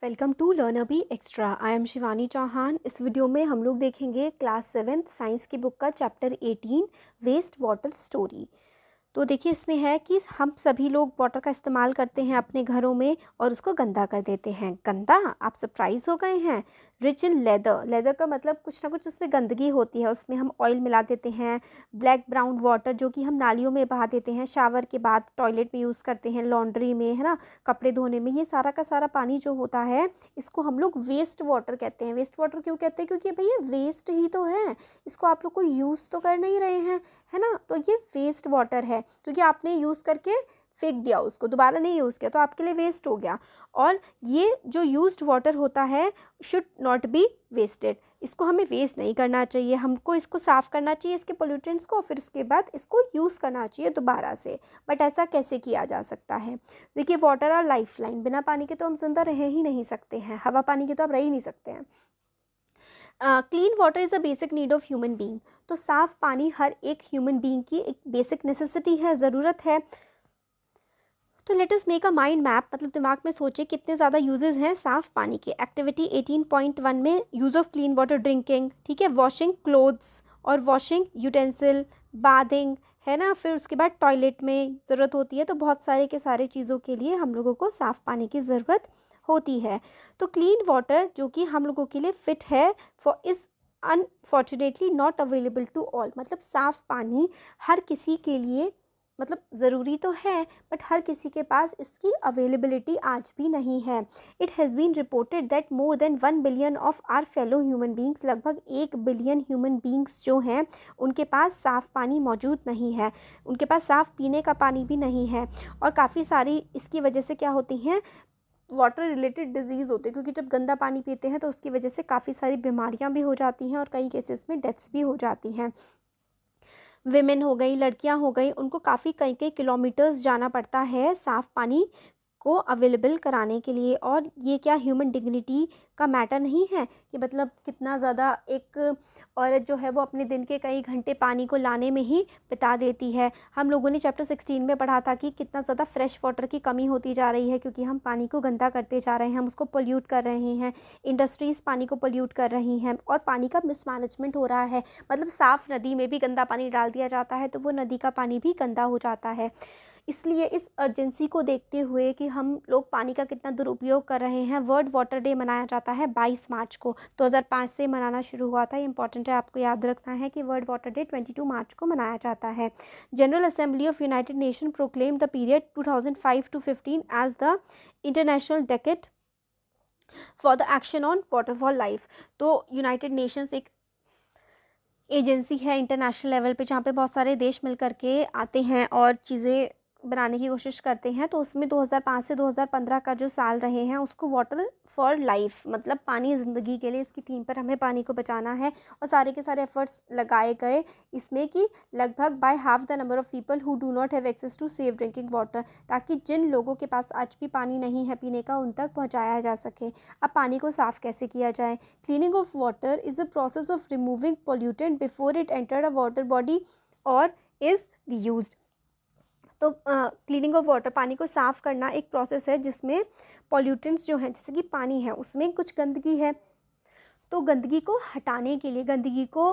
Welcome to learner be extra. I am Shivani Chauhan. इस video में हम लोग देखेंगे क्लास 7th साइंस की बुक का चैप्टर 18 वेस्ट वाटर स्टोरी। तो देखिए इसमें है कि हम सभी लोग वाटर का इस्तेमाल करते हैं अपने घरों में और उसको गंदा कर देते हैं। गंदा, आप सरप्राइज हो गए हैं। रिच इन लेदर, लेदर का मतलब कुछ ना कुछ उसमें गंदगी होती है, उसमें हम ऑयल मिला देते हैं। ब्लैक ब्राउन वाटर जो कि हम नालियों में बहा देते हैं, शावर के बाद टॉयलेट में यूज़ करते हैं, लॉन्ड्री में, है ना, कपड़े धोने में। ये सारा का सारा पानी जो होता है इसको हम लोग वेस्ट वाटर कहते हैं। वेस्ट वाटर क्यों कहते हैं? क्योंकि भैया वेस्ट ही तो है, इसको आप लोग को यूज़ तो कर नहीं रहे हैं, है ना। तो ये वेस्ट वाटर है क्योंकि आपने यूज़ करके फेंक दिया, उसको दोबारा नहीं यूज़ किया, तो आपके लिए वेस्ट हो गया। और ये जो यूज्ड वाटर होता है शुड नॉट बी वेस्टेड, इसको हमें वेस्ट नहीं करना चाहिए, हमको इसको साफ़ करना चाहिए, इसके पोल्यूटेंट्स को, फिर उसके बाद इसको यूज़ करना चाहिए दोबारा से। बट ऐसा कैसे किया जा सकता है? देखिए, वाटर आर लाइफ लाइन, बिना पानी के तो हम जिंदा रह ही नहीं सकते हैं, हवा पानी के तो आप रह ही नहीं सकते हैं। Clean water is a basic need of human being. तो साफ़ पानी हर एक ह्यूमन बीइंग की एक बेसिक नेसेसिटी है, ज़रूरत है। तो let us make a mind map, मतलब दिमाग में सोचे कितने ज़्यादा यूजेस हैं साफ़ पानी के। एक्टिविटी 18.1 में use of clean water drinking, ठीक है, वॉशिंग क्लोथ्स और वॉशिंग यूटेंसिल, बाथिंग, है ना, फिर उसके बाद टॉयलेट में ज़रूरत होती है। तो बहुत सारे के सारे चीज़ों के लिए हम लोगों को साफ़ पानी की ज़रूरत होती है। तो क्लीन वाटर जो कि हम लोगों के लिए फ़िट है for is unfortunately not available to all, मतलब साफ़ पानी हर किसी के लिए, मतलब ज़रूरी तो है, बट हर किसी के पास इसकी अवेलेबिलिटी आज भी नहीं है। It has been reported that more than 1 billion of our fellow human beings, लगभग 1 बिलियन ह्यूमन बींग्स जो हैं उनके पास साफ़ पानी मौजूद नहीं है, उनके पास साफ़ पीने का पानी भी नहीं है। और काफ़ी सारी इसकी वजह से क्या होती हैं, वाटर रिलेटेड डिजीज़ होते हैं, क्योंकि जब गंदा पानी पीते हैं तो उसकी वजह से काफ़ी सारी बीमारियां भी हो जाती हैं और कई केसेस में डेथ्स भी हो जाती हैं। विमेन हो गई, लड़कियां हो गई, उनको काफ़ी कई कई किलोमीटर्स जाना पड़ता है साफ़ पानी को अवेलेबल कराने के लिए। और ये क्या ह्यूमन डिग्निटी का मैटर नहीं है कि मतलब कितना ज़्यादा एक औरत जो है वो अपने दिन के कई घंटे पानी को लाने में ही बिता देती है। हम लोगों ने चैप्टर 16 में पढ़ा था कि कितना ज़्यादा फ्रेश वाटर की कमी होती जा रही है क्योंकि हम पानी को गंदा करते जा रहे हैं, हम उसको पोल्यूट कर रहे हैं, इंडस्ट्रीज़ पानी को पोल्यूट कर रही हैं और पानी का मिसमैनेजमेंट हो रहा है। मतलब साफ़ नदी में भी गंदा पानी डाल दिया जाता है तो वो नदी का पानी भी गंदा हो जाता है। इसलिए इस अर्जेंसी को देखते हुए कि हम लोग पानी का कितना दुरुपयोग कर रहे हैं, वर्ल्ड वाटर डे मनाया जाता है 22 मार्च को। 2005 से मनाना शुरू हुआ था, ये इंपॉर्टेंट है, आपको याद रखना है कि वर्ल्ड वाटर डे 22 मार्च को मनाया जाता है। General Assembly of United Nation proclaim the period 2005 to 15 as the international decade for the action on water for life. तो यूनाइटेड नेशंस एक एजेंसी है इंटरनेशनल लेवल पे जहाँ पे बहुत सारे देश मिल करके आते हैं और चीज़ें बनाने की कोशिश करते हैं। तो उसमें 2005 से 2015 का जो साल रहे हैं उसको वाटर फॉर लाइफ, मतलब पानी ज़िंदगी के लिए, इसकी थीम पर हमें पानी को बचाना है। और सारे के सारे एफर्ट्स लगाए गए इसमें कि लगभग by half the number of people who do not have access to safe drinking water, ताकि जिन लोगों के पास आज भी पानी नहीं है पीने का उन तक पहुँचाया जा सके। अब पानी को साफ़ कैसे किया जाए? Cleaning of water is a process of removing pollutant before it enter a water body और इज़ रीयूज्ड। तो क्लीनिंग ऑफ वाटर, पानी को साफ़ करना एक प्रोसेस है जिसमें पॉल्यूटेंट्स जो हैं, जैसे कि पानी है उसमें कुछ गंदगी है, तो गंदगी को हटाने के लिए, गंदगी को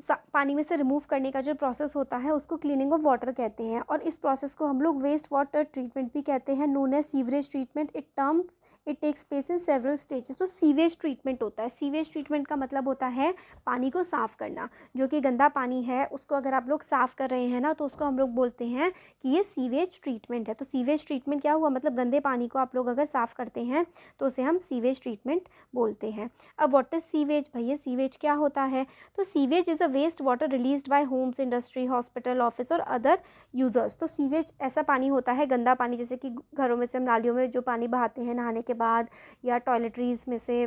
पानी में से रिमूव करने का जो प्रोसेस होता है उसको क्लीनिंग ऑफ वाटर कहते हैं। और इस प्रोसेस को हम लोग वेस्ट वाटर ट्रीटमेंट भी कहते हैं, known as sewerage treatment. It takes place in several stages. तो सीवेज ट्रीटमेंट होता है, सीवेज ट्रीटमेंट का मतलब होता है पानी को साफ़ करना। जो कि गंदा पानी है उसको अगर आप लोग साफ़ कर रहे हैं ना, तो उसको हम लोग बोलते हैं कि ये सीवेज ट्रीटमेंट है। तो सीवेज ट्रीटमेंट क्या हुआ, मतलब गंदे पानी को आप लोग अगर साफ़ करते हैं तो उसे हम सीवेज ट्रीटमेंट बोलते हैं। अब व्हाट इज सीवेज? भैया सीवेज क्या होता है? तो sewage is a waste water released by homes, industry, hospital, office और अदर यूज़र्स। तो सीवेज ऐसा पानी होता है, गंदा पानी, जैसे कि घरों में से हम नालियों में जो पानी बहाते हैं नहाने के बाद, या टॉयलेटरीज़ में से,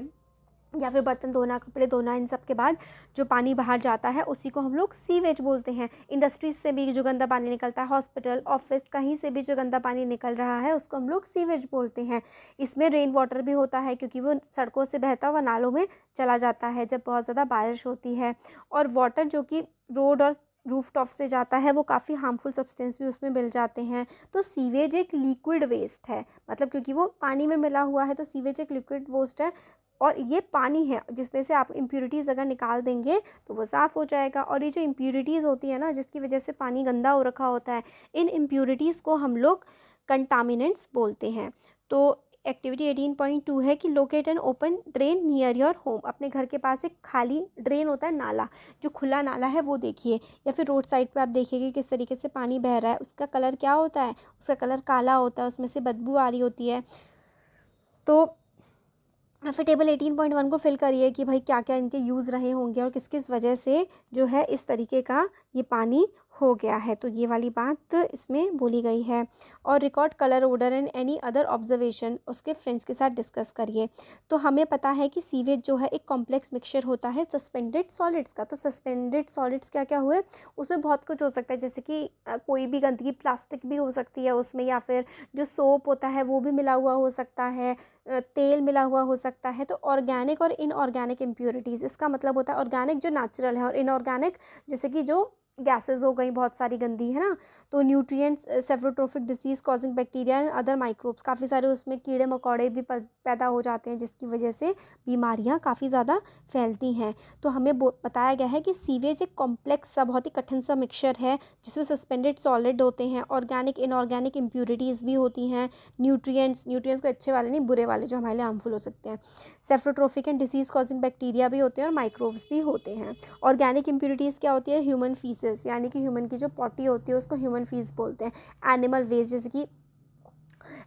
या फिर बर्तन धोना, कपड़े धोना, इन सब के बाद जो पानी बाहर जाता है उसी को हम लोग सीवेज बोलते हैं। इंडस्ट्रीज से भी जो गंदा पानी निकलता है, हॉस्पिटल, ऑफिस, कहीं से भी जो गंदा पानी निकल रहा है उसको हम लोग सीवेज बोलते हैं। इसमें रेन वाटर भी होता है क्योंकि वो सड़कों से बहता हुआ नालों में चला जाता है जब बहुत ज़्यादा बारिश होती है। और वाटर जो कि रोड और रूफ टॉप से जाता है वो काफ़ी हार्मफुल सब्सटेंस भी उसमें मिल जाते हैं। तो सीवेज एक लिक्विड वेस्ट है, मतलब क्योंकि वो पानी में मिला हुआ है तो सीवेज एक लिक्विड वेस्ट है और ये पानी है जिसमें से आप इम्प्यूरिटीज़ अगर निकाल देंगे तो वो साफ़ हो जाएगा। और ये जो इम्प्यूरिटीज़ होती है ना, जिसकी वजह से पानी गंदा हो रखा होता है, इन इम्प्यूरिटीज़ को हम लोग कंटामिनेंट्स बोलते हैं। तो एक्टिविटी 18.2 है कि locate an open drain near your home. अपने घर के पास एक खाली ड्रेन होता है, नाला, जो खुला नाला है वो देखिए, या फिर रोड साइड पे आप देखिए किस तरीके से पानी बह रहा है। उसका कलर क्या होता है? उसका कलर काला होता है, उसमें से बदबू आ रही होती है। तो फिर टेबल 18.1 को फिल करिए कि भाई क्या क्या इनके यूज़ रहे होंगे और किस किस वजह से जो है इस तरीके का ये पानी हो गया है। तो ये वाली बात इसमें बोली गई है। और record colour, order and any other observation उसके फ्रेंड्स के साथ डिस्कस करिए। तो हमें पता है कि सीवेज जो है एक कॉम्प्लेक्स मिक्सचर होता है सस्पेंडेड सॉलिड्स का। तो सस्पेंडेड सॉलिड्स क्या क्या हुए? उसमें बहुत कुछ हो सकता है, जैसे कि कोई भी गंदगी, प्लास्टिक भी हो सकती है उसमें, या फिर जो सोप होता है वो भी मिला हुआ हो सकता है, तेल मिला हुआ हो सकता है। तो ऑर्गेनिक और इनऑर्गेनिक इम्प्योरिटीज़, इसका मतलब होता है ऑर्गेनिक जो नेचुरल है और इनऑर्गेनिक जैसे कि जो गैसेस हो गई बहुत सारी गंदी, है ना। तो nutrients, saprotrophic disease causing bacteria and other microbes, काफ़ी सारे उसमें कीड़े मकोड़े भी पैदा हो जाते हैं जिसकी वजह से बीमारियां काफ़ी ज़्यादा फैलती हैं। तो हमें बताया गया है कि सीवेज एक कॉम्प्लेक्स सा, बहुत ही कठिन सा मिक्सचर है जिसमें सस्पेंडेड सॉलिड होते हैं, ऑर्गेनिक इनऑर्गेनिक इम्प्यूरिटीज़ भी होती हैं, न्यूट्रिएंट्स को अच्छे वाले नहीं, बुरे वाले जो हमारे लिए हार्मफुल हो सकते हैं, सेफरोट्रोफिक एंड डिसीज़ कॉजिंग बैक्टीरिया भी होते हैं और माइक्रोब्स भी होते हैं। ऑर्गेनिक इम्प्यूरिटीज़ क्या होती है? ह्यूमन फीसेस, यानी कि ह्यूमन की जो पॉटी होती है उसको ह्यूमन फीस बोलते हैं। एनिमल वेस्ट, जैसे कि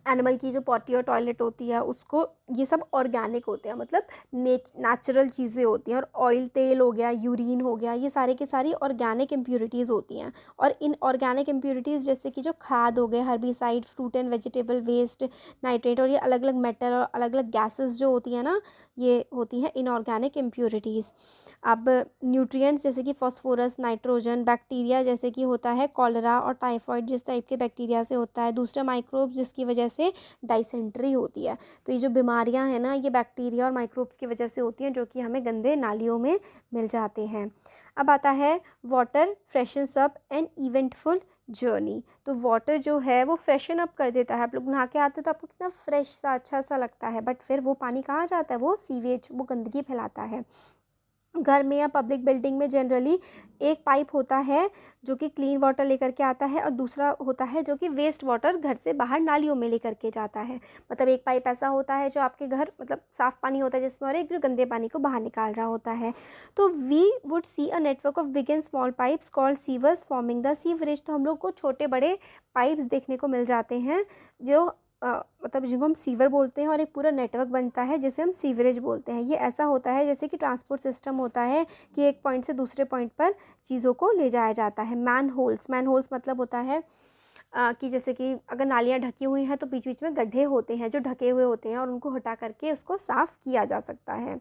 एनिमल की जो पॉटी और टॉयलेट होती है उसको, ये सब ऑर्गेनिक होते हैं, मतलब नेचुरल चीज़ें होती हैं। और ऑयल, तेल हो गया, यूरिन हो गया, ये सारे के सारी ऑर्गेनिक इम्प्यूरिटीज़ होती हैं। और इन ऑर्गेनिक इम्प्यूरिटीज़ जैसे कि जो खाद हो गए, herbicide, fruit and vegetable waste, nitrate, और ये अलग अलग मेटल और अलग अलग गैसेस जो होती हैं ना, ये होती हैं इनऑर्गेनिक इम्प्यूरिटीज़। अब न्यूट्रिएंट्स जैसे कि फास्फोरस, नाइट्रोजन, बैक्टीरिया जैसे कि होता है कॉलरा और टाइफॉइड जिस टाइप के बैक्टीरिया से होता है, दूसरा माइक्रोब्स जिसकी वजह से डाइसेंट्री होती है। तो ये जो बीमारियां हैं ना, ये बैक्टीरिया और माइक्रोब्स की वजह से होती हैं जो कि हमें गंदे नालियों में मिल जाते हैं। अब आता है water freshens up an eventful journey. तो वाटर जो है वो फ्रेशन अप कर देता है। आप लोग नहा के आते हो तो आपको कितना फ्रेश सा, अच्छा सा लगता है, बट फिर वो पानी कहाँ जाता है? वो सीवेज, वो गंदगी फैलाता है। घर में या पब्लिक बिल्डिंग में जनरली एक पाइप होता है जो कि क्लीन वाटर लेकर के आता है और दूसरा होता है जो कि वेस्ट वाटर घर से बाहर नालियों में लेकर के जाता है। मतलब एक पाइप ऐसा होता है जो आपके घर, मतलब साफ़ पानी होता है जिसमें, और एक जो गंदे पानी को बाहर निकाल रहा होता है। तो we would see a network of big and small pipes called sewers forming the sewerage. तो हम लोग को छोटे बड़े पाइप्स देखने को मिल जाते हैं जो मतलब जिनको हम सीवर बोलते हैं, और एक पूरा नेटवर्क बनता है जिसे हम सीवरेज बोलते हैं। ये ऐसा होता है जैसे कि ट्रांसपोर्ट सिस्टम होता है कि एक पॉइंट से दूसरे पॉइंट पर चीज़ों को ले जाया जाता है। मैन होल्स मतलब होता है कि जैसे कि अगर नालियाँ ढकी हुई हैं तो बीच बीच में गड्ढे होते हैं जो ढके हुए होते हैं और उनको हटा करके उसको साफ़ किया जा सकता है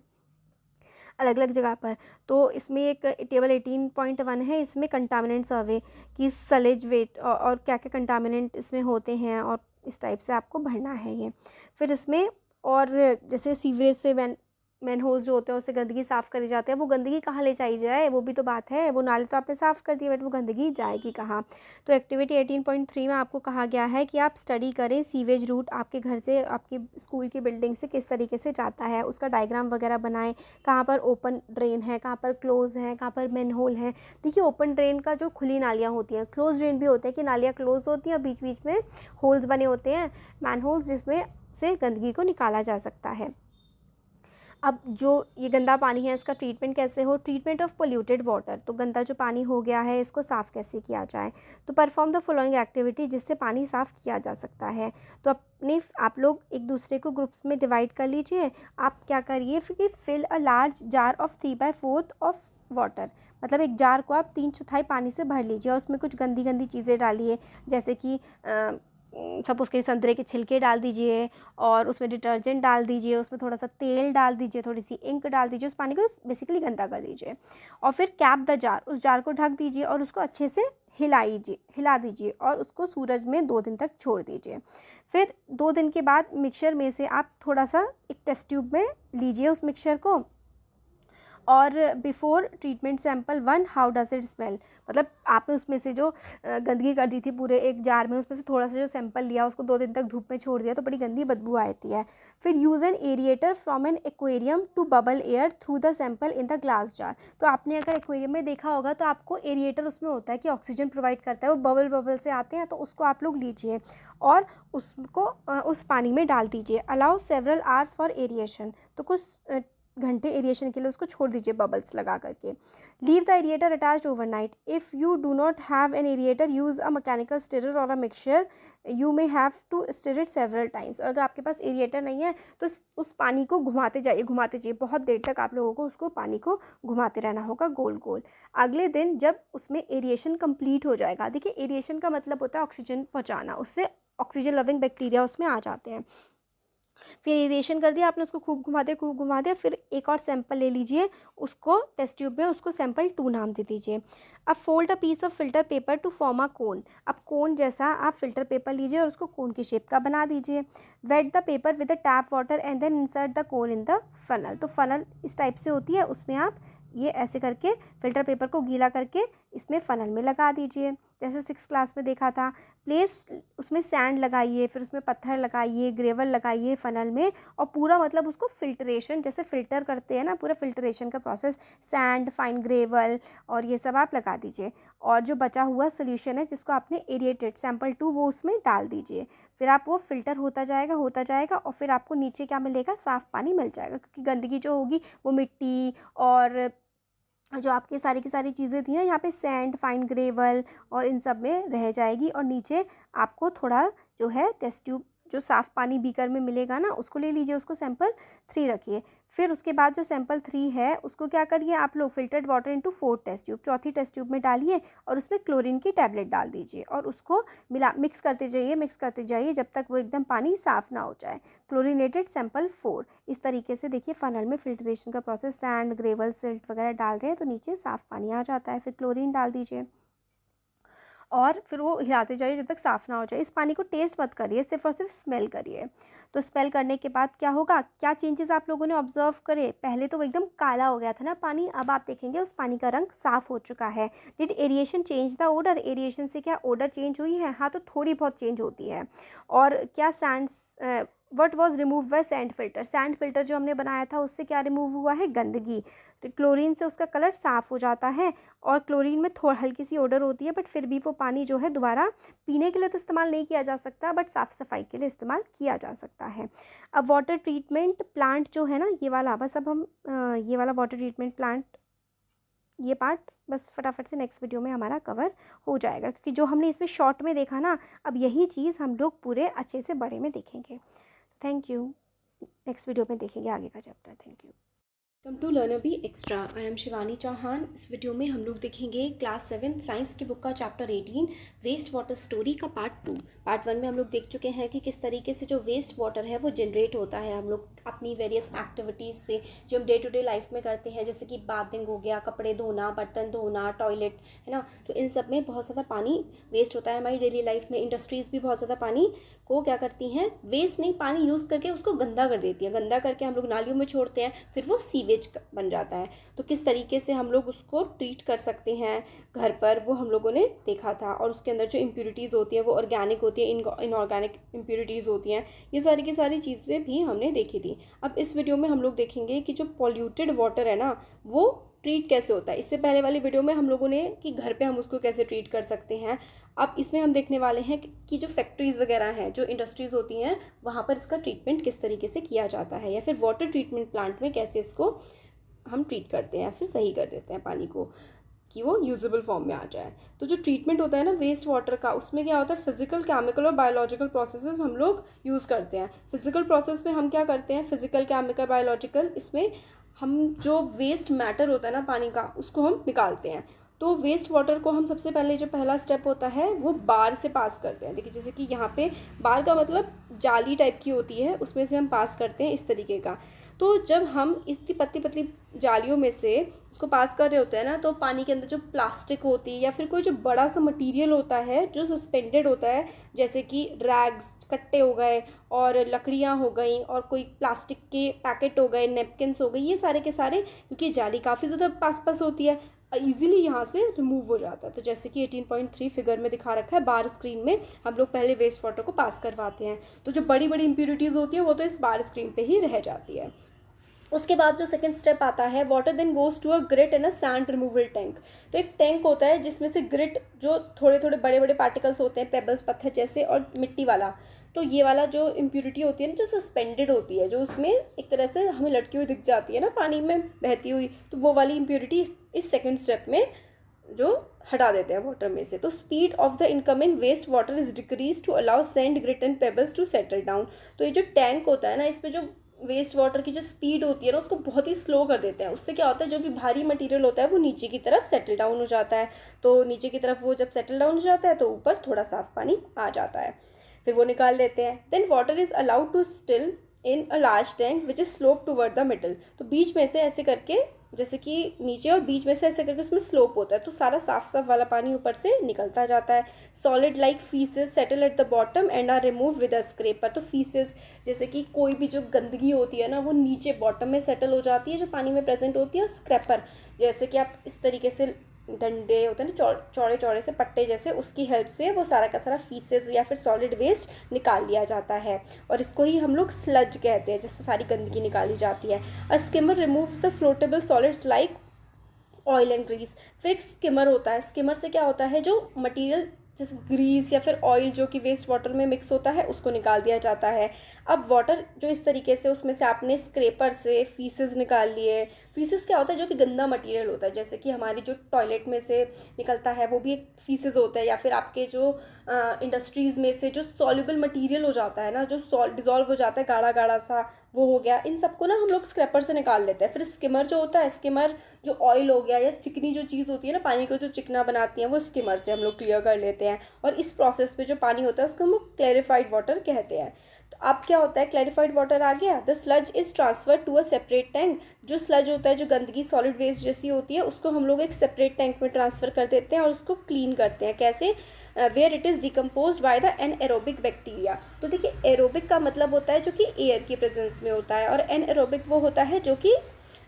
अलग अलग जगह पर। तो इसमें एक टेबल 18.1 है, इसमें कंटामिनेंट सर्वे की सलेज वेट और क्या क्या कंटामिनेंट इसमें होते हैं, और इस टाइप से आपको भरना है ये। फिर इसमें और जैसे सीवरेज से मैन होल्स जो होते हैं उससे गंदगी साफ़ करी जाती है, वो गंदगी कहाँ ले जाई जाए, वो भी तो बात है। वो नाले तो आपने साफ़ कर दिए बट वो गंदगी जाएगी कहाँ? तो एक्टिविटी 18.3 में आपको कहा गया है कि आप स्टडी करें सीवेज रूट आपके घर से आपकी स्कूल की बिल्डिंग से किस तरीके से जाता है, उसका डायग्राम वगैरह बनाएं। कहाँ पर ओपन ड्रेन है, कहाँ पर क्लोज है, कहाँ पर मैन होल है। देखिए ओपन ड्रेन का जो खुली नालियाँ होती हैं, क्लोज ड्रेन भी होते हैं कि नालियाँ क्लोज होती हैं और बीच बीच में होल्स बने होते हैं, मैन होल्स, जिसमें से गंदगी को निकाला जा सकता है। अब जो ये गंदा पानी है इसका ट्रीटमेंट कैसे हो? Treatment of polluted water. तो गंदा जो पानी हो गया है इसको साफ़ कैसे किया जाए? तो परफॉर्म द फॉलोइंग एक्टिविटी जिससे पानी साफ़ किया जा सकता है। तो आप लोग एक दूसरे को ग्रुप्स में डिवाइड कर लीजिए। आप क्या करिए कि fill a large jar of 3/4 of water. मतलब एक जार को आप 3/4 पानी से भर लीजिए और उसमें कुछ गंदी गंदी चीज़ें डालिए, जैसे कि सपोज़ के संतरे के छिलके डाल दीजिए और उसमें डिटर्जेंट डाल दीजिए, उसमें थोड़ा सा तेल डाल दीजिए, थोड़ी सी इंक डाल दीजिए, उस पानी को बेसिकली गंदा कर दीजिए। और फिर कैप द जार, उस जार को ढक दीजिए और उसको अच्छे से हिला दीजिए और उसको सूरज में 2 दिन तक छोड़ दीजिए। फिर 2 दिन के बाद मिक्सचर में से आप थोड़ा सा एक टेस्ट ट्यूब में लीजिए उस मिक्सचर को और before treatment sample 1 how does it smell, मतलब आपने उसमें से जो गंदगी कर दी थी पूरे एक जार में, उसमें से थोड़ा सा जो सैंपल लिया उसको 2 दिन तक धूप में छोड़ दिया तो बड़ी गंदी बदबू आती है। फिर use an aerator from an aquarium to bubble air through the sample in the glass jar. तो आपने अगर एक्वेरियम में देखा होगा तो आपको एरिएटर उसमें होता है कि ऑक्सीजन प्रोवाइड करता है, वो बबल बबल से आते हैं, तो उसको आप लोग लीजिए और उसको उस पानी में डाल दीजिए। Allow several hours for aeration, तो कुछ घंटे एरिएशन के लिए उसको छोड़ दीजिए बबल्स लगा करके। Leave the aerator attached overnight. If you do not have an aerator use a mechanical stirrer or a mixture, you may have to stir it several times. और अगर आपके पास एरिएटर नहीं है तो उस पानी को घुमाते जाइए बहुत देर तक आप लोगों को उसको पानी को घुमाते रहना होगा गोल गोल। अगले दिन जब उसमें एरिएशन कंप्लीट हो जाएगा, देखिए एरिएशन का मतलब होता है ऑक्सीजन पहुँचाना, उससे ऑक्सीजन लविंग बैक्टीरिया उसमें आ जाते हैं। फिर एरिएशन कर दिया आपने, उसको खूब घुमा दिया, फिर एक और सैंपल ले लीजिए उसको टेस्ट ट्यूब में, उसको सैंपल 2 नाम दे दीजिए। अब fold a piece of filter paper to form a cone. अब कोन जैसा आप फिल्टर पेपर लीजिए और उसको कोन की शेप का बना दीजिए। Wet the paper with the tap water and then insert the cone in the funnel. तो फनल इस टाइप से होती है, उसमें आप ये ऐसे करके फिल्टर पेपर को गीला करके इसमें फ़नल में लगा दीजिए, जैसे 6th क्लास में देखा था। प्लेस उसमें सैंड लगाइए, फिर उसमें पत्थर लगाइए, ग्रेवल लगाइए फ़नल में, और पूरा मतलब उसको फ़िल्ट्रेशन, जैसे फ़िल्टर करते हैं ना, पूरा फ़िल्ट्रेशन का प्रोसेस, सैंड, फाइन ग्रेवल और ये सब आप लगा दीजिए। और जो बचा हुआ सोल्यूशन है जिसको आपने एरिएटेड सैंपल 2 वो उसमें डाल दीजिए। फिर आप वो फ़िल्टर होता जाएगा और फिर आपको नीचे क्या मिलेगा, साफ़ पानी मिल जाएगा, क्योंकि गंदगी जो होगी वो मिट्टी और जो आपकी सारी की सारी चीज़ें थी ना यहाँ पे, सैंड, फाइन ग्रेवल और इन सब में रह जाएगी। और नीचे आपको थोड़ा जो है टेस्ट ट्यूब, जो साफ़ पानी बीकर में मिलेगा ना, उसको ले लीजिए, उसको सैंपल 3 रखिए। फिर उसके बाद जो सैंपल 3 है उसको क्या करिए आप लोग, filtered water into 4th test tube, चौथी टेस्ट ट्यूब में डालिए और उसमें क्लोरीन की टैबलेट डाल दीजिए और उसको मिक्स करते जाइए जब तक वो एकदम पानी साफ़ ना हो जाए। Chlorinated sample 4। इस तरीके से देखिए फ़नल में फ़िल्ट्रेशन का प्रोसेस, सैंड, ग्रेवल, सिल्ट वगैरह डाल रहे हैं तो नीचे साफ़ पानी आ जाता है। फिर क्लोरीन डाल दीजिए और फिर वो हिलाते जाइए जब तक साफ़ ना हो जाए। इस पानी को टेस्ट मत करिए, सिर्फ और सिर्फ स्मेल करिए। तो स्मेल करने के बाद क्या होगा, क्या चेंजेस आप लोगों ने ऑब्जर्व करे, पहले तो वो एकदम काला हो गया था ना पानी, अब आप देखेंगे उस पानी का रंग साफ़ हो चुका है। Did aeration change the odour, aeration से क्या ओडर चेंज हुई है, हाँ तो थोड़ी बहुत चेंज होती है। और क्या Sands what was remove by sand filter, sand filter जो हमने बनाया था उससे क्या रिमूव हुआ है, गंदगी। तो क्लोरीन से उसका कलर साफ़ हो जाता है और क्लोरीन में थोड़ी हल्की सी ओडर होती है, बट फिर भी वो पानी जो है दोबारा पीने के लिए तो इस्तेमाल नहीं किया जा सकता, बट साफ़ सफाई के लिए इस्तेमाल किया जा सकता है। अब वाटर ट्रीटमेंट प्लांट जो है ना, ये वाला, बस अब हम ये वाला वाटर ट्रीटमेंट प्लांट, ये पार्ट बस फटाफट से नेक्स्ट वीडियो में हमारा कवर हो जाएगा, क्योंकि जो हमने इसमें शॉर्ट में देखा ना, अब यही चीज़ हम लोग पूरे अच्छे से बड़े में देखेंगे। Thank you. नेक्स्ट वीडियो में देखेंगे आगे का chapter. Thank you. Welcome to learner be extra. I am Shivani Chauhan. इस वीडियो में हम लोग देखेंगे क्लास 7 साइंस की बुक का चैप्टर 18 वेस्ट वाटर स्टोरी का पार्ट 2। पार्ट 1 में हम लोग देख चुके हैं कि किस तरीके से जो वेस्ट वाटर है वो जनरेट होता है हम लोग अपनी वेरियस एक्टिविटीज़ से, जो हम डे टू डे लाइफ में करते हैं, जैसे कि बाथिंग हो गया, कपड़े धोना, बर्तन धोना, टॉयलेट, है ना। तो इन सब में बहुत ज़्यादा पानी वेस्ट होता है हमारी डेली लाइफ में। इंडस्ट्रीज़ भी बहुत ज़्यादा पानी को क्या करती हैं, वेस्ट नहीं, पानी यूज़ करके उसको गंदा कर देती है, गंदा करके हम लोग नालियों में छोड़ते हैं, फिर वो सीवेज बन जाता है। तो किस तरीके से हम लोग उसको ट्रीट कर सकते हैं घर पर, वो हम लोगों ने देखा था। और उसके अंदर जो इम्प्यूरिटीज़ होती है वो ऑर्गेनिक होती है, इनऑर्गेनिक इम्प्यूरिटीज़ होती हैं, ये सारी की सारी चीज़ें भी हमने देखी थी। अब इस वीडियो में हम लोग देखेंगे कि जो पॉल्यूटेड वाटर है ना, वो ट्रीट कैसे होता है। इससे पहले वाली वीडियो में हम लोगों ने कि घर पे हम उसको कैसे ट्रीट कर सकते हैं। अब इसमें हम देखने वाले हैं कि जो फैक्ट्रीज़ वगैरह हैं, जो इंडस्ट्रीज़ होती हैं, वहाँ पर इसका ट्रीटमेंट किस तरीके से किया जाता है, या फिर वाटर ट्रीटमेंट प्लांट में कैसे इसको हम ट्रीट करते हैं, फिर सही कर देते हैं पानी को कि वो यूजेबल फॉर्म में आ जाए। तो जो ट्रीटमेंट होता है ना वेस्ट वाटर का, उसमें क्या होता है, फिजिकल, केमिकल और बायोलॉजिकल प्रोसेसेस हम लोग यूज़ करते हैं। फिजिकल प्रोसेस में हम क्या करते हैं, फिजिकल, केमिकल, बायोलॉजिकल, इसमें हम जो वेस्ट मैटर होता है ना पानी का, उसको हम निकालते हैं। तो वेस्ट वाटर को हम सबसे पहले जो पहला स्टेप होता है वो बार से पास करते हैं। देखिए जैसे कि यहाँ पे बार का मतलब जाली टाइप की होती है, उसमें से हम पास करते हैं इस तरीके का। तो जब हम इतनी पतली पतली जालियों में से इसको पास कर रहे होते हैं ना, तो पानी के अंदर जो प्लास्टिक होती है या फिर कोई जो बड़ा सा मटेरियल होता है जो सस्पेंडेड होता है, जैसे कि रैग्स, कट्टे हो गए और लकड़ियाँ हो गई और कोई प्लास्टिक के पैकेट हो गए, नैपकिन्स हो गए, ये सारे के सारे, क्योंकि जाली काफ़ी ज़्यादा पास पास होती है, ईजिली यहाँ से रिमूव हो जाता है। तो जैसे कि 18.3 फिगर में दिखा रखा है बार स्क्रीन में, हम लोग पहले वेस्ट वाटर को पास करवाते हैं। तो जो बड़ी बड़ी इंप्योरिटीज़ होती है वो तो इस बार स्क्रीन पे ही रह जाती है। उसके बाद जो सेकंड स्टेप आता है, water then goes to a grit and a sand removal tank. तो एक टैंक होता है जिसमें से ग्रिट, जो थोड़े थोड़े बड़े बड़े पार्टिकल्स होते हैं, पेबल्स, पत्थर जैसे, और मिट्टी वाला। तो ये वाला जो इम्प्यूरिटी होती है ना, जो सस्पेंडेड होती है, जो उसमें एक तरह से हमें लटकी हुई दिख जाती है ना पानी में बहती हुई, तो वो वाली इम्प्यूरिटी इस सेकेंड स्टेप में जो हटा देते हैं वाटर में से। तो speed of the incoming waste water is decrease to allow sand, grit and pebbles to settle down. तो ये जो टैंक होता है ना, इसमें जो वेस्ट वाटर की जो स्पीड होती है ना, उसको बहुत ही स्लो कर देते हैं। उससे क्या होता है, जो भी भारी मटेरियल होता है वो नीचे की तरफ सेटल डाउन हो जाता है। तो नीचे की तरफ वो जब सेटल डाउन हो जाता है तो ऊपर थोड़ा साफ पानी आ जाता है, फिर वो निकाल लेते हैं। Then water is allowed to still in a large tank which is slope toward the middle. तो बीच में से ऐसे करके, जैसे कि नीचे और बीच में से ऐसे करके उसमें स्लोप होता है, तो सारा साफ साफ वाला पानी ऊपर से निकलता जाता है। Solid like faeces settle at the bottom and are remove with a scraper. तो फीसेस, जैसे कि कोई भी जो गंदगी होती है ना, वो नीचे बॉटम में सेटल हो जाती है, जो पानी में प्रेजेंट होती है। और स्क्रैपर, जैसे कि आप इस तरीके से डंडे होते हैं ना, चौड़े चौड़े से पट्टे जैसे, उसकी हेल्प से वो सारा का सारा फीसेस या फिर सॉलिड वेस्ट निकाल लिया जाता है। और इसको ही हम लोग स्लज कहते हैं, जिससे सारी गंदगी निकाली जाती है। A skimmer removes the floatable solids like oil and grease. फिर एक स्किमर होता है। स्किमर से क्या होता है, जो मटेरियल जैसे ग्रीस या फिर ऑयल जो कि वेस्ट वाटर में मिक्स होता है, उसको निकाल दिया जाता है। अब वाटर जो इस तरीके से, उसमें से आपने स्क्रेपर से फीसेस निकाल लिए। फीसेस क्या होता है, जो कि गंदा मटेरियल होता है, जैसे कि हमारी जो टॉयलेट में से निकलता है वो भी एक फीसेस होता है, या फिर आपके जो इंडस्ट्रीज़ में से जो सॉल्युबल मटेरियल हो जाता है ना, जो डिजॉल्व हो जाता है गाढ़ा गाढ़ा सा, वो हो गया। इन सबको ना हम लोग स्क्रैपर से निकाल लेते हैं। फिर स्किमर जो होता है, स्किमर जो ऑयल हो गया या चिकनी जो चीज़ होती है ना, पानी को जो चिकना बनाती है, वो स्किमर से हम लोग क्लियर कर लेते हैं। और इस प्रोसेस पे जो पानी होता है उसको हम लोग क्लैरिफाइड वाटर कहते हैं। तो अब क्या होता है, क्लैरिफाइड वाटर आ गया। The sludge is transfer to a separate tank. जो स्लज होता है, जो गंदगी सॉलिड वेस्ट जैसी होती है, उसको हम लोग एक सेपरेट टैंक में ट्रांसफ़र कर देते हैं और उसको क्लीन करते हैं। कैसे? Where it is decompose by the anaerobic bacteria. तो देखिए, एरोबिक का मतलब होता है जो कि एयर की प्रेजेंस में होता है, और एनएरोबिक वो होता है जो कि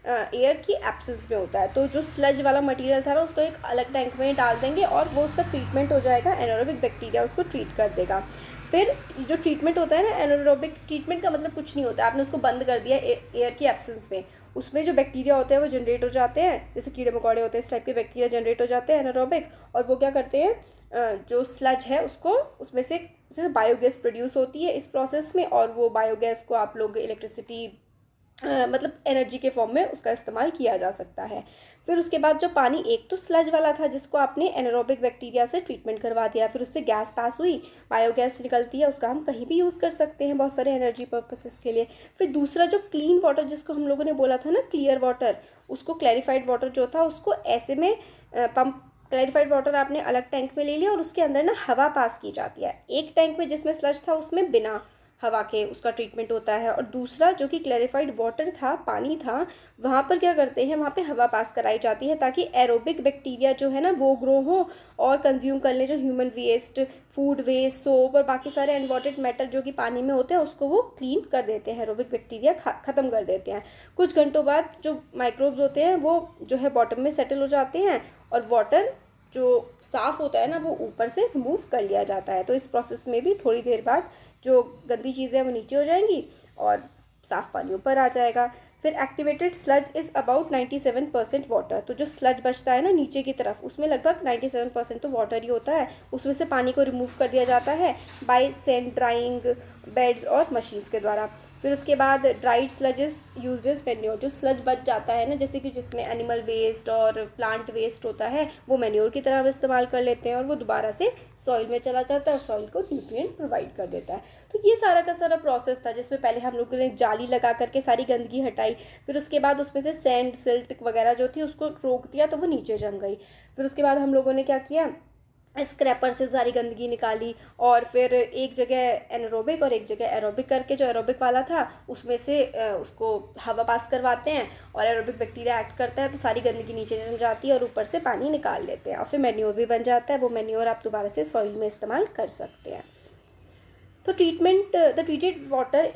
एयर की एब्सेंस में होता है। तो जो स्लज वाला मटेरियल था ना, उसको एक अलग टैंक में डाल देंगे और वो उसका ट्रीटमेंट हो जाएगा, एनएरोबिक बैक्टीरिया उसको ट्रीट कर देगा। फिर जो ट्रीटमेंट होता है ना, एनएरोबिक ट्रीटमेंट का मतलब कुछ नहीं होता, आपने उसको बंद कर दिया एयर की एब्सेंस में, उसमें जो बैक्टीरिया होते हैं वो जनरेट हो जाते हैं, जैसे कीड़े मकोड़े होते हैं, इस टाइप के बैक्टीरिया जनरेट हो जाते हैं एनएरोबिक। और वो क्या करते हैं, जो स्लज है उसको, उसमें से बायोगैस प्रोड्यूस होती है इस प्रोसेस में, और वो बायोगैस को आप लोग इलेक्ट्रिसिटी मतलब एनर्जी के फॉर्म में उसका इस्तेमाल किया जा सकता है। फिर उसके बाद जो पानी, एक तो स्लज वाला था जिसको आपने एनारोबिक बैक्टीरिया से ट्रीटमेंट करवा दिया, फिर उससे गैस पास हुई, बायोगैस निकलती है, उसका हम कहीं भी यूज़ कर सकते हैं बहुत सारे एनर्जी पर्पसेस के लिए। फिर दूसरा जो क्लीन वाटर, जिसको हम लोगों ने बोला था ना क्लियर वाटर, उसको क्लैरिफाइड वाटर जो था उसको ऐसे में पंप, क्लैरिफाइड वाटर आपने अलग टैंक में ले लिया और उसके अंदर ना हवा पास की जाती है। एक टैंक में जिसमें स्लज था उसमें बिना हवा के उसका ट्रीटमेंट होता है, और दूसरा जो कि क्लैरिफाइड वाटर था, पानी था, वहाँ पर क्या करते हैं, वहाँ पे हवा पास कराई जाती है ताकि एरोबिक बैक्टीरिया जो है ना वो ग्रो हो और कंज्यूम कर ले जो human waste, food waste, soap और बाकी सारे अनवांटेड मैटर जो कि पानी में होते हैं उसको वो क्लीन कर देते हैं, एरोबिक बैक्टीरिया ख़त्म कर देते हैं। कुछ घंटों बाद जो माइक्रोब्स होते हैं वो जो है बॉटम में सेटल हो जाते हैं और वाटर जो साफ़ होता है ना वो ऊपर से रिमूव कर लिया जाता है। तो इस प्रोसेस में भी थोड़ी देर बाद जो गंदी चीज़ें हैं वो नीचे हो जाएंगी और साफ़ पानी ऊपर आ जाएगा। फिर activated sludge is about 97% water. तो जो स्लज बचता है ना नीचे की तरफ, उसमें लगभग 97% तो वाटर ही होता है, उसमें से पानी को रिमूव कर दिया जाता है बाय सैंड ड्राइंग बेड्स और मशीन्स के द्वारा। फिर उसके बाद ड्राइड स्लजेस यूज्ड एज मैन्योर, जो स्लज बच जाता है ना, जैसे कि जिसमें एनिमल वेस्ट और प्लांट वेस्ट होता है, वो मैन्योर की तरह हम इस्तेमाल कर लेते हैं और वो दोबारा से सॉइल में चला जाता है और सॉइल को न्यूट्रिएंट प्रोवाइड कर देता है। तो ये सारा का सारा प्रोसेस था जिसमें पहले हम लोगों ने जाली लगा करके सारी गंदगी हटाई, फिर उसके बाद उसमें से सैंड सिल्ट वगैरह जो थी उसको रोक दिया तो वो नीचे जम गई। फिर उसके बाद हम लोगों ने क्या किया, स्क्रैपर से सारी गंदगी निकाली और फिर एक जगह एनारोबिक और एक जगह एरोबिक करके, जो एरोबिक वाला था उसमें से उसको हवा पास करवाते हैं और एरोबिक बैक्टीरिया एक्ट करता है तो सारी गंदगी नीचे जम जाती है और ऊपर से पानी निकाल लेते हैं और फिर मैन्योर भी बन जाता है। वो मैन्योर आप दोबारा से सॉइल में इस्तेमाल कर सकते हैं। तो the treated water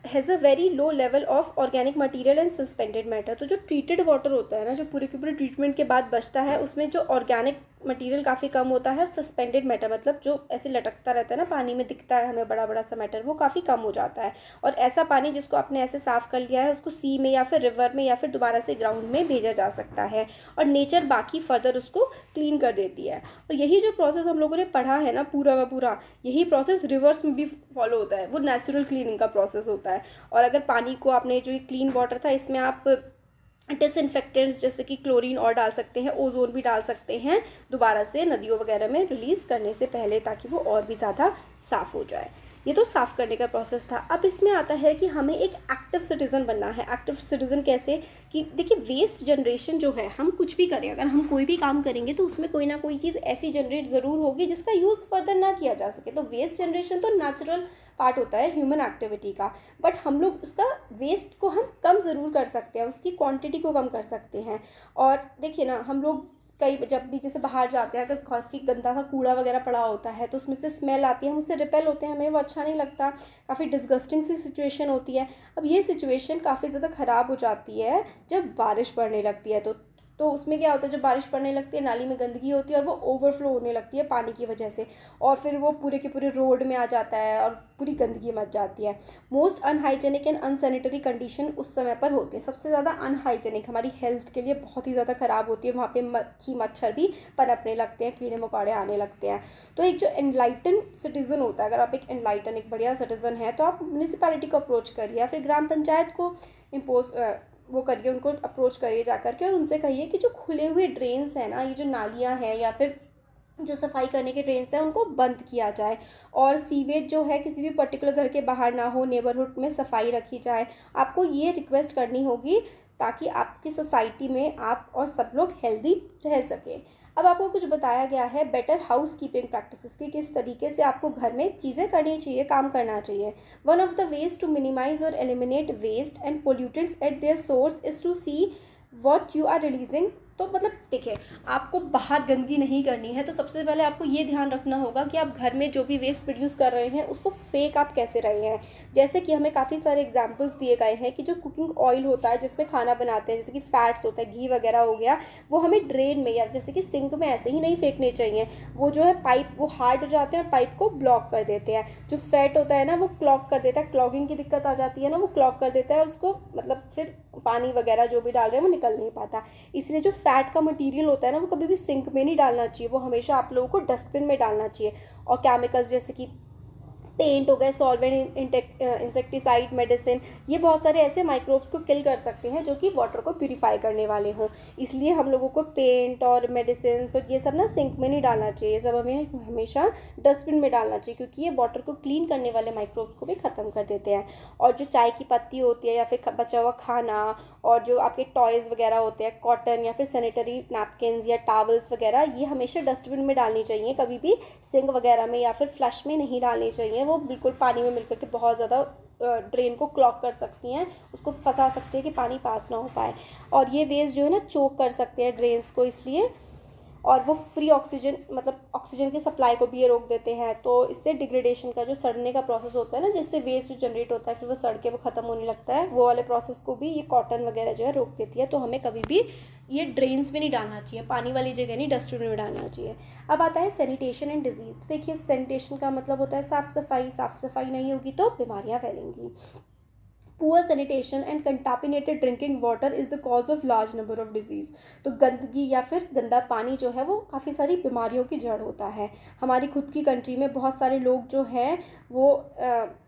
has a very low level of organic material and suspended matter. तो जो ट्रीटेड वाटर होता है ना, जो पूरे के पूरे ट्रीटमेंट के बाद बचता है, उसमें जो ऑर्गेनिक मटेरियल काफ़ी कम होता है और सस्पेंडेड मैटर मतलब जो ऐसे लटकता रहता है ना, पानी में दिखता है हमें बड़ा बड़ा सा मैटर, वो काफ़ी कम हो जाता है। और ऐसा पानी जिसको आपने ऐसे साफ़ कर लिया है उसको सी में या फिर रिवर में या फिर दोबारा से ग्राउंड में भेजा जा सकता है और नेचर बाकी फर्दर उसको क्लीन कर देती है। और यही जो प्रोसेस हम लोगों ने पढ़ा है ना पूरा का पूरा, यही प्रोसेस रिवर्स में भी फॉलो होता है, वो नेचुरल क्लीनिंग का प्रोसेस होता है। और अगर पानी को आपने, जो क्लीन वाटर था, इसमें आप डिसइंफेक्टेंट्स जैसे कि क्लोरीन और डाल सकते हैं, ओजोन भी डाल सकते हैं दोबारा से नदियों वगैरह में रिलीज़ करने से पहले, ताकि वो और भी ज़्यादा साफ़ हो जाए। ये तो साफ़ करने का प्रोसेस था। अब इसमें आता है कि हमें एक एक्टिव सिटीज़न बनना है। एक्टिव सिटीज़न कैसे, कि देखिए वेस्ट जनरेशन जो है, हम कुछ भी करें, अगर हम कोई भी काम करेंगे तो उसमें कोई ना कोई चीज़ ऐसी जनरेट ज़रूर होगी जिसका यूज़ फर्दर ना किया जा सके। तो वेस्ट जनरेशन तो नेचुरल पार्ट होता है ह्यूमन एक्टिविटी का, बट हम लोग उसका वेस्ट को हम कम ज़रूर कर सकते हैं, उसकी क्वांटिटी को कम कर सकते हैं। और देखिए ना, हम लोग कई जब भी जैसे बाहर जाते हैं, अगर काफ़ी गंदा सा कूड़ा वगैरह पड़ा होता है तो उसमें से स्मेल आती है, हम उससे रिपेल होते हैं, हमें वो अच्छा नहीं लगता, काफ़ी डिस्गस्टिंग सी सिचुएशन होती है। अब ये सिचुएशन काफ़ी ज़्यादा ख़राब हो जाती है जब बारिश पड़ने लगती है। तो उसमें क्या होता है, जब बारिश पड़ने लगती है नाली में गंदगी होती है और वो ओवरफ्लो होने लगती है पानी की वजह से, और फिर वो पूरे के पूरे रोड में आ जाता है और पूरी गंदगी मच जाती है। Most unhygienic and unsanitary condition उस समय पर होती है। सबसे ज़्यादा अनहाइजेनिक, हमारी हेल्थ के लिए बहुत ही ज़्यादा ख़राब होती है। वहाँ पे मक्खी मच्छर भी पनपने लगते हैं, कीड़े मकोड़े आने लगते हैं। तो एक जो एनलाइटन सिटीज़न होता है, अगर आप एक बढ़िया सिटीज़न है तो आप म्यूनिसिपैलिटी को अप्रोच करिए या फिर ग्राम पंचायत को वो करिए, उनको अप्रोच करिए जा करके और उनसे कहिए कि जो खुले हुए ड्रेन्स हैं ना, ये जो नालियाँ हैं या फिर जो सफाई करने के ड्रेन्स हैं, उनको बंद किया जाए और सीवेज जो है किसी भी पर्टिकुलर घर के बाहर ना हो, नेबरहुड में सफाई रखी जाए। आपको ये रिक्वेस्ट करनी होगी ताकि आपकी सोसाइटी में आप और सब लोग हेल्दी रह सकें। अब आपको कुछ बताया गया है बेटर हाउस कीपिंग प्रैक्टिसेस की, किस तरीके से आपको घर में चीज़ें करनी चाहिए, काम करना चाहिए। One of the ways to minimize और eliminate waste and pollutants at their source is to see what you are releasing. तो मतलब देखिए, आपको बाहर गंदगी नहीं करनी है तो सबसे पहले आपको ये ध्यान रखना होगा कि आप घर में जो भी वेस्ट प्रोड्यूस कर रहे हैं उसको फेंक आप कैसे रहे हैं। जैसे कि हमें काफ़ी सारे एग्जांपल्स दिए गए हैं कि जो कुकिंग ऑयल होता है जिसमें खाना बनाते हैं, जैसे कि फैट्स होता है, घी वगैरह हो गया, वो हमें ड्रेन में या जैसे कि सिंक में ऐसे ही नहीं फेंकने चाहिए। वो जो है पाइप, वो हार्ड हो जाते हैं और पाइप को ब्लॉक कर देते हैं। जो फैट होता है ना, वो क्लॉग कर देता है, क्लॉगिंग की दिक्कत आ जाती है ना, वो क्लॉग कर देता है और उसको मतलब फिर पानी वगैरह जो भी डाल रहे हैं वो निकल नहीं पाता। इसलिए जो फैट का मटेरियल होता है ना, वो कभी भी सिंक में नहीं डालना चाहिए, वो हमेशा आप लोगों को डस्टबिन में डालना चाहिए। और केमिकल्स जैसे कि पेंट हो गए, सॉल्वेंट, इंसेक्टिसाइड, मेडिसिन, ये बहुत सारे ऐसे माइक्रोब्स को किल कर सकते हैं जो कि वाटर को प्यूरिफाई करने वाले हों। इसलिए हम लोगों को पेंट और मेडिसिन और ये सब ना सिंक में नहीं डालना चाहिए, ये सब हमें हमेशा डस्टबिन में डालना चाहिए, क्योंकि ये वाटर को क्लीन करने वाले माइक्रोब्स को भी ख़त्म कर देते हैं। और जो चाय की पत्ती होती है या फिर बचा हुआ खाना और जो आपके टॉयज़ वगैरह होते हैं, कॉटन या फिर सैनिटरी नैपकिन्स या टॉवल्स वगैरह, ये हमेशा डस्टबिन में डालनी चाहिए, कभी भी सिंक वगैरह में या फिर फ्लश में नहीं डालनी चाहिए। वो बिल्कुल पानी में मिलकर के बहुत ज़्यादा ड्रेन को क्लॉग कर सकती हैं, उसको फंसा सकती है कि पानी पास ना हो पाए। और ये वेस्ट जो है ना चोक कर सकते हैं ड्रेन्स को, इसलिए। और वो फ्री ऑक्सीजन, मतलब ऑक्सीजन की सप्लाई को भी ये रोक देते हैं। तो इससे डिग्रेडेशन का, जो सड़ने का प्रोसेस होता है ना, जिससे वेस्ट जो जनरेट होता है फिर वो सड़ के वो ख़त्म होने लगता है, वो वाले प्रोसेस को भी ये कॉटन वगैरह जो है रोक देती है। तो हमें कभी भी ये ड्रेन्स में नहीं डालना चाहिए, पानी वाली जगह नहीं, डस्टबिन में डालना चाहिए। अब आता है सैनिटेशन एंड डिजीज़। तो देखिए, सैनिटेशन का मतलब होता है साफ़ सफाई। साफ़ सफाई नहीं होगी तो बीमारियाँ फैलेंगी। Poor sanitation and contaminated drinking water is the cause of large number of disease. तो गंदगी या फिर गंदा पानी जो है वो काफ़ी सारी बीमारियों की जड़ होता है। हमारी खुद की कंट्री में बहुत सारे लोग जो हैं वो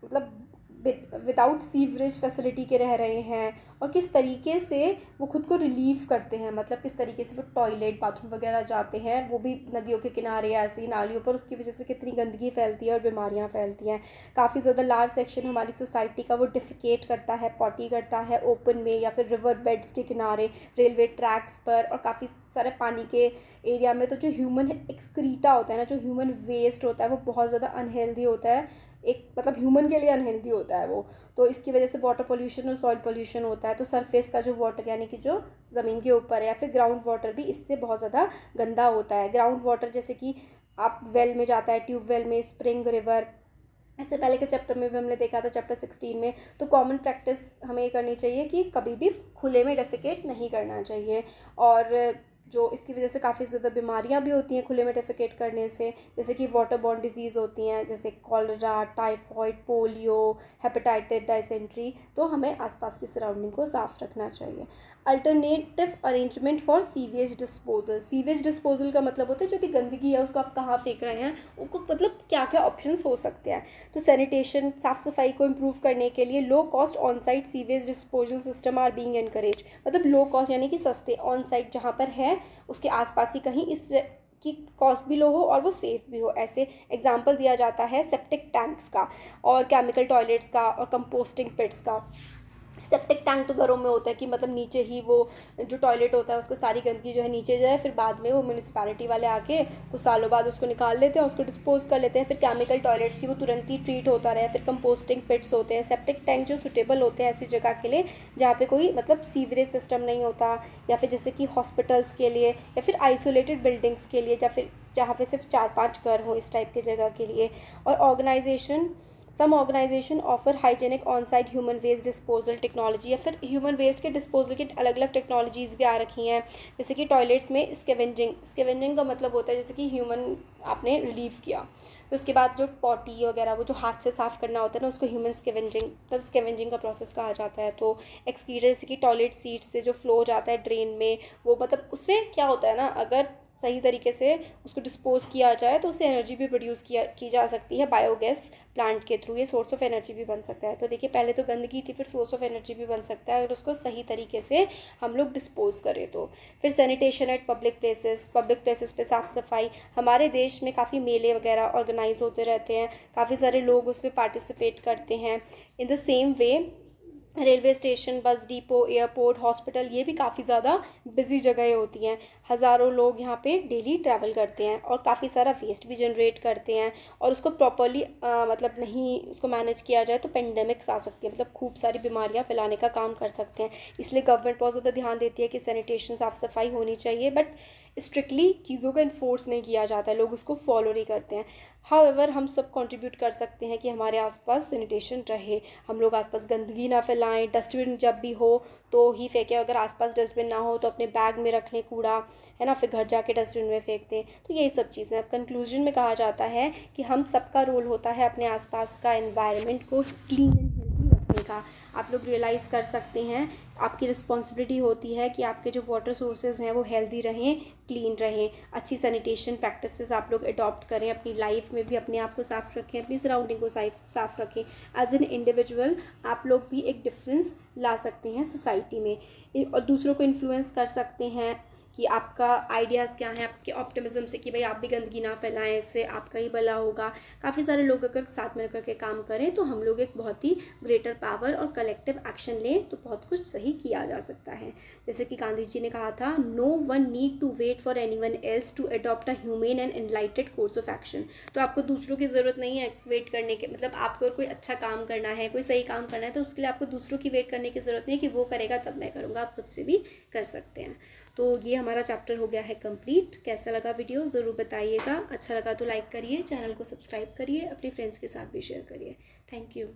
मतलब विदाउट सीवरेज फैसिलिटी के रह रहे हैं, और किस तरीके से वो खुद को रिलीव करते हैं, मतलब किस तरीके से वो टॉयलेट बाथरूम वगैरह जाते हैं, वो भी नदियों के किनारे ऐसे ही नालियों पर, उसकी वजह से कितनी गंदगी फैलती है और बीमारियां फैलती हैं। काफ़ी ज़्यादा लार्ज सेक्शन हमारी सोसाइटी का वो डिफिकेट करता है, पॉटी करता है ओपन में या फिर रिवर बेड्स के किनारे, रेलवे ट्रैक्स पर, और काफ़ी सारे पानी के एरिया में। तो जो ह्यूमन एक्सक्रीटा होता है ना, जो ह्यूमन वेस्ट होता है, वो बहुत ज़्यादा अनहेल्दी होता है, एक मतलब ह्यूमन के लिए अनहेल्दी होता है वो। तो इसकी वजह से वाटर पोल्यूशन और सॉइल पोल्यूशन होता है। तो सरफेस का जो वाटर यानी कि जो ज़मीन के ऊपर है, या फिर ग्राउंड वाटर भी इससे बहुत ज़्यादा गंदा होता है। ग्राउंड वाटर जैसे कि आप वेल में जाता है, ट्यूबवेल में, स्प्रिंग, रिवर, इससे पहले के चैप्टर में भी हमने देखा था, चैप्टर 16 में। तो कॉमन प्रैक्टिस हमें ये करनी चाहिए कि कभी भी खुले में डेफिकेट नहीं करना चाहिए। और जो इसकी वजह से काफ़ी ज़्यादा बीमारियां भी होती हैं खुले में डेफिकेट करने से, जैसे कि वाटर बॉर्न डिजीज़ होती हैं, जैसे cholera, typhoid, polio, hepatitis, dysentery. तो हमें आसपास की सराउंडिंग को साफ़ रखना चाहिए। Alternative arrangement for sewage disposal. Sewage disposal का मतलब होता है जो भी गंदगी है उसको आप कहाँ फेंक रहे हैं, उनको मतलब क्या क्या ऑप्शंस हो सकते हैं। तो सैनिटेशन, साफ़ सफाई को इम्प्रूव करने के लिए low cost on site sewage disposal system are being encourage. मतलब लो कॉस्ट यानी कि सस्ते, ऑन साइट जहाँ पर है उसके आसपास ही कहीं इस की कॉस्ट भी लो हो और वो सेफ़ भी हो। ऐसे एग्जाम्पल दिया जाता है सेप्टिक टैंक्स का, और केमिकल टॉयलेट्स का, और कंपोस्टिंग पिट्स का। सेप्टिक टैंक तो घरों में होता है कि मतलब नीचे ही वो जो टॉयलेट होता है उसका सारी गंदगी जो है नीचे जाए, फिर बाद में वो म्यूनिसिपैलिटी वाले आके कुछ सालों बाद उसको निकाल लेते हैं, उसको डिस्पोज कर लेते हैं। फिर केमिकल टॉयलेट्स की वो तुरंत ही ट्रीट होता रहे। फिर कंपोस्टिंग पिट्स होते हैं। सेप्टिक टैंक जो सुटेबल होते हैं ऐसी जगह के लिए जहाँ पे कोई मतलब सीवरेज सिस्टम नहीं होता, या फिर जैसे कि हॉस्पिटल्स के लिए, या फिर आइसोलेटेड बिल्डिंग्स के लिए, या फिर जहाँ पे सिर्फ 4-5 घर हो, इस टाइप की जगह के लिए। और organisation, some organisation offer hygienic on site human waste disposal technology, या फिर ह्यूमन वेस्ट के डिस्पोजल की अलग अलग टेक्नोलॉजीज़ भी आ रखी हैं। जैसे कि टॉयलेट्स में स्कैवेंजिंग, स्कैवेंजिंग का मतलब होता है जैसे कि ह्यूमन आपने रिलीव किया, तो उसके बाद जो पॉटी वगैरह वो जो हाथ से साफ़ करना होता है ना, उसको ह्यूमन स्कैवेंजिंग, तब स्कैवेंजिंग का प्रोसेस कहा जाता है। तो एक्सक्रीटर जैसे कि टॉयलेट सीट से जो फ्लो जाता है ड्रेन में, वो मतलब उससे क्या होता है ना, अगर सही तरीके से उसको डिस्पोज किया जाए तो उससे एनर्जी भी प्रोड्यूस की जा सकती है बायोगैस प्लांट के थ्रू। ये सोर्स ऑफ एनर्जी भी बन सकता है। तो देखिए पहले तो गंदगी थी, फिर सोर्स ऑफ एनर्जी भी बन सकता है अगर उसको सही तरीके से हम लोग डिस्पोज करें तो। फिर सैनिटेशन एट पब्लिक प्लेसेस पे साफ़ सफाई। हमारे देश में काफ़ी मेले वगैरह ऑर्गेनाइज होते रहते हैं, काफ़ी सारे लोग उसमें पार्टिसिपेट करते हैं। In the same way railway station, bus depot, airport, hospital, ये भी काफ़ी ज़्यादा बिजी जगहें होती हैं। हज़ारों लोग यहाँ पे डेली ट्रैवल करते हैं और काफ़ी सारा वेस्ट भी जनरेट करते हैं, और उसको प्रॉपरली मतलब नहीं उसको मैनेज किया जाए तो पेंडेमिक्स आ सकती है, मतलब खूब सारी बीमारियाँ फैलाने का काम कर सकते हैं। इसलिए गवर्नमेंट बहुत ज़्यादा ध्यान देती है कि सैनिटेशन, साफ़ सफाई होनी चाहिए, बट स्ट्रिक्टली चीज़ों को इन्फोर्स नहीं किया जाता है, लोग उसको फॉलो नहीं करते हैं। हाउएवर हम सब कंट्रीब्यूट कर सकते हैं कि हमारे आसपास सैनिटेशन रहे, हम लोग आसपास गंदगी ना फैलाएं। डस्टबिन जब भी हो तो ही फेंकें, अगर आसपास डस्टबिन ना हो तो अपने बैग में रख लें कूड़ा, है ना, फिर घर जाके डस्टबिन में फेंक दें। तो यही सब चीज़ें। अब कंक्लूजन में कहा जाता है कि हम सबका रोल होता है अपने आसपास का एनवायरनमेंट को क्लीन एंड हेल्दी रखने का। आप लोग रियलाइज़ कर सकते हैं, आपकी रिस्पॉन्सिबिलिटी होती है कि आपके जो वाटर सोर्सेज हैं वो हेल्दी रहें, क्लीन रहें। अच्छी सैनिटेशन प्रैक्टिसेस आप लोग अडॉप्ट करें, अपनी लाइफ में भी अपने आप को साफ़ रखें, अपनी सराउंडिंग को साफ़ रखें। एज एन इंडिविजुअल आप लोग भी एक डिफरेंस ला सकते हैं सोसाइटी में, और दूसरों को इन्फ्लुएंस कर सकते हैं कि आपका आइडियाज़ क्या हैं, आपके ऑप्टिमिज्म से कि भाई आप भी गंदगी ना फैलाएं, इससे आपका ही भला होगा। काफ़ी सारे लोग अगर साथ मिल करके काम करें तो हम लोग एक बहुत ही ग्रेटर पावर और कलेक्टिव एक्शन लें तो बहुत कुछ सही किया जा सकता है। जैसे कि गांधी जी ने कहा था, no one need to wait for anyone else to adopt a humane and enlightened course of action. तो आपको दूसरों की ज़रूरत नहीं है वेट करने के, मतलब आपको कोई अच्छा काम करना है, कोई सही काम करना है, तो उसके लिए आपको दूसरों की वेट करने की ज़रूरत नहीं है कि वो करेगा तब मैं करूँगा। आप खुद से भी कर सकते हैं। तो ये हमारा चैप्टर हो गया है कंप्लीट। कैसा लगा वीडियो ज़रूर बताइएगा। अच्छा लगा तो लाइक करिए, चैनल को सब्सक्राइब करिए, अपने फ्रेंड्स के साथ भी शेयर करिए। Thank you.